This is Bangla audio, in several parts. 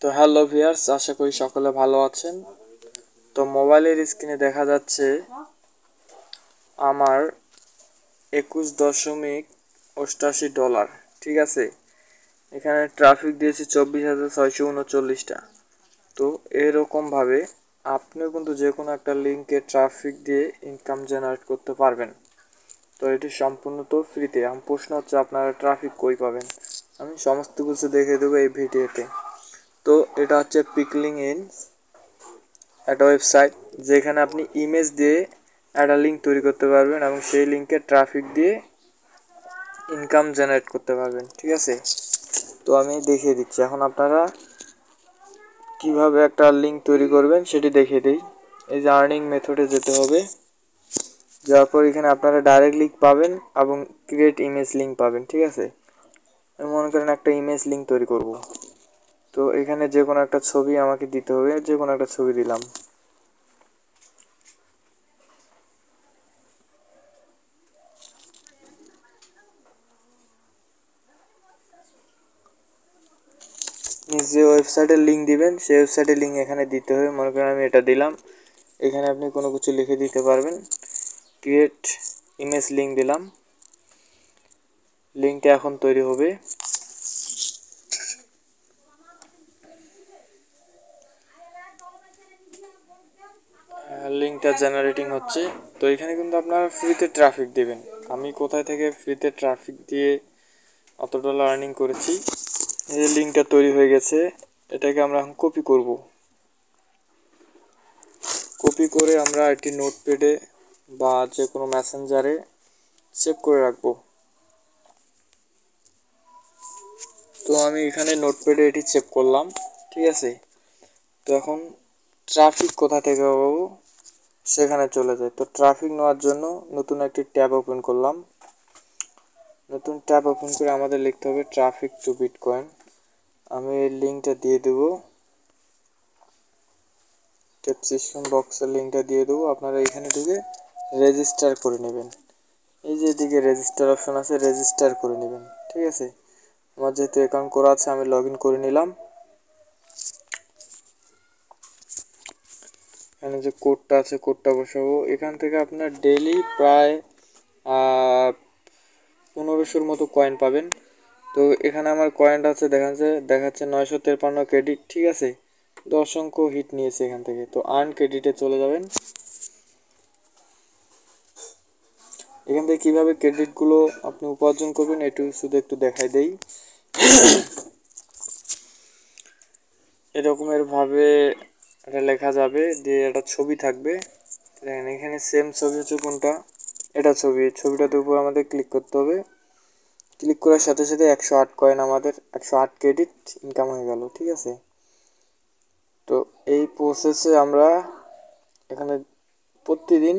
তো হ্যালো ভিউয়ার্স, আশা করি সকলে ভালো আছেন। তো মোবাইলের স্ক্রিনে দেখা যাচ্ছে আমার $21.88, ঠিক আছে। এখানে ট্রাফিক দিয়েছি 24,639টা। তো এরকমভাবে আপনিও কিন্তু যে কোনো একটা লিঙ্কে ট্রাফিক দিয়ে ইনকাম জেনারেট করতে পারবেন। তো এটি সম্পূর্ণ তো ফ্রিতে। আমার প্রশ্ন হচ্ছে, আপনারা ট্রাফিক কই পাবেন? আমি সমস্ত কিছু দেখে দেবো এই ভিডিওতে। তো এটা হচ্ছে পিকলিং ইন, একটা ওয়েবসাইট যেখানে আপনি ইমেজ দিয়ে একটা লিঙ্ক তৈরি করতে পারবেন এবং সেই লিঙ্কে ট্রাফিক দিয়ে ইনকাম জেনারেট করতে পারবেন, ঠিক আছে। তো আমি দেখিয়ে দিচ্ছি। এখন আপনারা কিভাবে একটা লিঙ্ক তৈরি করবেন সেটি দেখিয়ে দিই। এই যে আর্নিং মেথডে যেতে হবে, যাওয়ার পর এখানে আপনারা ডাইরেক্ট লিঙ্ক পাবেন এবং ক্রিয়েট ইমেজ লিঙ্ক পাবেন, ঠিক আছে। আমি মনে করেন একটা ইমেজ লিঙ্ক তৈরি করব। তো এখানে যে কোনো একটা ছবি আমাকে দিতে হবে, যে কোনো একটা ছবি দিলাম। যে ওয়েবসাইটের লিঙ্ক দিবেন সেই ওয়েবসাইটের লিঙ্ক এখানে দিতে হবে। মনে করেন আমি এটা দিলাম, এখানে আপনি কোনো কিছু লিখে দিতে পারবেন। ক্রিয়েট ইমেজ লিঙ্ক দিলাম, লিঙ্কটা এখন তৈরি হবে। লিঙ্কটা জেনারেটিং হচ্ছে। তো এখানে কিন্তু আপনারা ফ্রিতে ট্রাফিক দিবেন। আমি কোথায় থেকে ফ্রিতে ট্রাফিক দিয়ে অত ডলার আর্নিং করেছি। এই লিঙ্কটা তৈরি হয়ে গেছে, এটাকে আমরা এখন কপি করব। কপি করে আমরা একটি নোটপ্যাডে বা যে কোনো মেসেঞ্জারে সেভ করে রাখবো। তো আমি এখানে নোটপ্যাডে এটি সেভ করলাম, ঠিক আছে। তো এখন ট্রাফিক কোথা থেকে পাবো সেখানে চলে যায়। তো ট্রাফিক নেওয়ার জন্য নতুন একটি ট্যাব ওপেন করলাম। নতুন ট্যাব ওপেন করে আমাদের লিখতে হবে ট্রাফিক টু বিটকয়েন। আমি এই লিঙ্কটা দিয়ে দেবো, ডেসক্রিপশন বক্সের লিঙ্কটা দিয়ে দেবো। আপনারা এখানে ঢুকে রেজিস্টার করে নেবেন। এই যে এদিকে রেজিস্টার অপশন আছে, রেজিস্টার করে নেবেন, ঠিক আছে। আমার যেহেতু অ্যাকাউন্ট করা আছে আমি লগ ইন করে নিলাম। এখানে যে কোডটা আছে কোডটা বসাবো। এখান থেকে আপনার ডেইলি প্রায় 1500-র মতো কয়েন পাবেন। তো এখানে আমার কয়েনটা আছে দেখাচ্ছে 953 ক্রেডিট, ঠিক আছে। 10 অঙ্ক হিট নিয়েছে এখান থেকে। তো আর্ন ক্রেডিটে চলে যাবেন। এখান থেকে কীভাবে ক্রেডিটগুলো আপনি উপার্জন করবেন একটু শুধু একটু দেখাই দেই। এরকমের ভাবে এটা লেখা যাবে, দিয়ে একটা ছবি থাকবে। দেখেন এখানে সেম ছবি হচ্ছে কোনটা, এটা ছবিটাতে উপর আমাদের ক্লিক করতে হবে। ক্লিক করার সাথে সাথে 108 কয়েন, আমাদের 108 ক্রেডিট ইনকাম হয়ে গেল, ঠিক আছে। তো এই প্রসেসে আমরা এখানে প্রতিদিন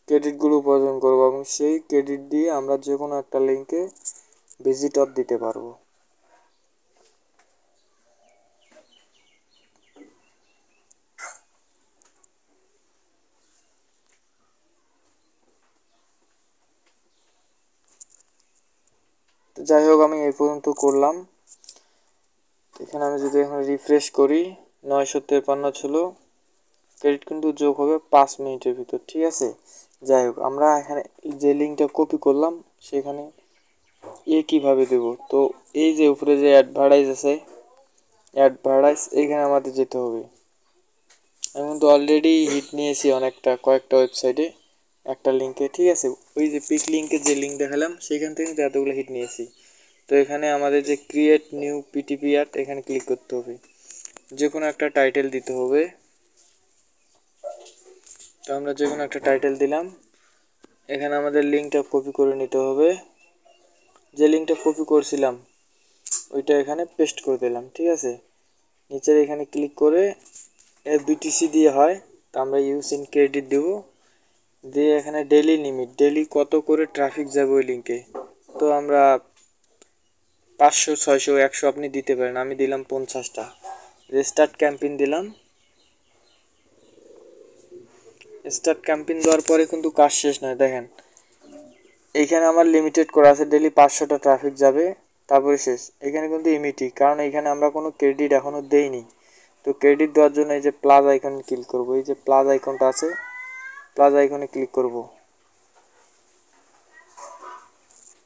ক্রেডিটগুলো উপার্জন করবো এবং সেই ক্রেডিট দিয়ে আমরা যে কোনো একটা লিঙ্কে ভিজিটর দিতে পারবো। তো যাই হোক, আমি এই পর্যন্ত করলাম। এখানে আমি যদি এখন রিফ্রেশ করি, 953 ছিল, ক্রেডিট কিন্তু যোগ হবে 5 মিনিটের ভিতর, ঠিক আছে। যাই হোক, আমরা এখানে যে লিঙ্কটা কপি করলাম সেখানে কীভাবে দেব। তো এই যে উপরে যে অ্যাডভার্টাইজ আছে, অ্যাডভার্টাইজ এইখানে আমাদের যেতে হবে। আমি কিন্তু অলরেডি হিট নিয়েছি কয়েকটা ওয়েবসাইটে একটা লিঙ্কে, ঠিক আছে। ওই যে পিক লিঙ্কে যে লিঙ্ক দেখালাম সেখান থেকে কিন্তু এতগুলো হিট নিয়েছি। তো এখানে আমাদের যে ক্রিয়েট নিউ পিটিপি অ্যাড, এখানে ক্লিক করতে হবে। যে কোনো একটা টাইটেল দিতে হবে। তো আমরা যে কোনো একটা টাইটেল দিলাম। এখানে আমাদের লিঙ্কটা কপি করে নিতে হবে। যে লিঙ্কটা কপি করছিলাম ওইটা এখানে পেস্ট করে দিলাম, ঠিক আছে। নিচের এখানে ক্লিক করে বিটিসি দিয়ে হয়, তো আমরা ইউজ ইন ক্রেডিট দেবো। দিয়ে এখানে ডেলি লিমিট, ডেলি কত করে ট্রাফিক যাবে ওই লিঙ্কে। তো আমরা 500, 600, 100 আপনি দিতে পারেন। আমি দিলাম 50টা। রেস্টার্ট ক্যাম্পেইন দিলাম। স্টার্ট ক্যাম্পেইন দেওয়ার পরে কিন্তু কাজ শেষ নয়। দেখেন এইখানে আমার লিমিটেড করা আছে, ডেলি 500টা ট্রাফিক যাবে। তারপরে শেষ। এখানে কিন্তু ইমিটি, কারণ এখানে আমরা কোনো ক্রেডিট এখনও দেইনি। তো ক্রেডিট দেওয়ার জন্য এই যে প্লাস আইকনে ক্লিক করব, এই যে প্লাস আইকনটা আছে, প্লাস আইকনে ক্লিক করব।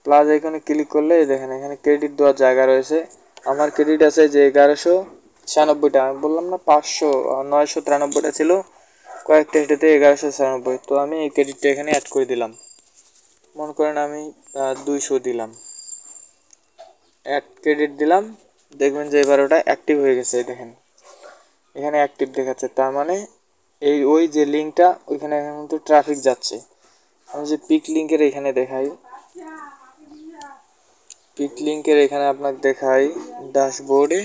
প্লাস আইকনে ক্লিক করলে দেখেন এখানে ক্রেডিট দেওয়ার জায়গা রয়েছে। আমার ক্রেডিট আছে যে 1196টা, আমি বললাম না 993টা ছিল, কয়েকটা এটাতে 1196। তো আমি এই ক্রেডিটটা এখানে অ্যাড করে দিলাম। মনে করেন আমি 200 দিলাম, অ্যাড ক্রেডিট দিলাম। দেখবেন যে এবার ওটা অ্যাক্টিভ হয়ে গেছে। দেখেন এখানে অ্যাক্টিভ দেখাচ্ছে, তার মানে ওই যে লিঙ্কটা ওইখানে এখন কিন্তু ট্রাফিক যাচ্ছে। আমি যে পিক লিঙ্কের এখানে দেখাই, পিক লিঙ্কের এখানে আপনাকে দেখাই ড্যাশবোর্ডে,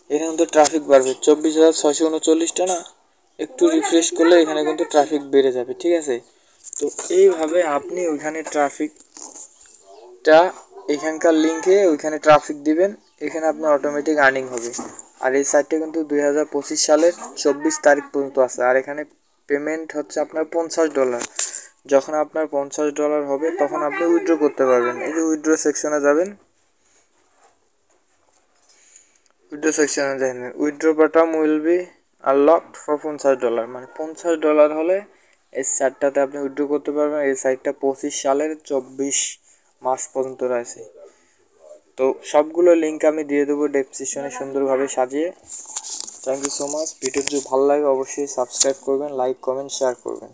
এখানে কিন্তু ট্রাফিক বাড়বে 24,639টা না, একটু রিফ্রেশ করলে এখানে কিন্তু ট্রাফিক বেড়ে যাবে। ঠিক আছে, তো এইভাবে আপনি ওইখানে ট্রাফিকটা এখানকার লিঙ্কে ওইখানে ট্রাফিক দিবেন, এখানে আপনার অটোমেটিক আর্নিং হবে। আর এই সাইটটা কিন্তু 2025 সালের 24 তারিখ পর্যন্ত আছে। আর এখানে পেমেন্ট হচ্ছে আপনার $50। যখন আপনার $50 হবে তখন আপনি উইথড্র করতে পারবেন। এই যে উইথড্র সেকশনে যাবেন, উইথড্র সেকশনে যাবেন, withdraw button will be unlocked for $50, মানে $50 হলে এই সাইটটাতে আপনি উইথড্র করতে পারবেন। এই সাইটটা 25 সালের 24 মাস পর্যন্ত রয়েছে। তো সবগুলো লিঙ্ক আমি দিয়ে দেবো ডেসক্রিপশনে সুন্দরভাবে সাজিয়ে। Thank you so much. Video যদি ভালো লাগে অবশ্যই সাবস্ক্রাইব করবেন, লাইক কমেন্ট শেয়ার করবেন।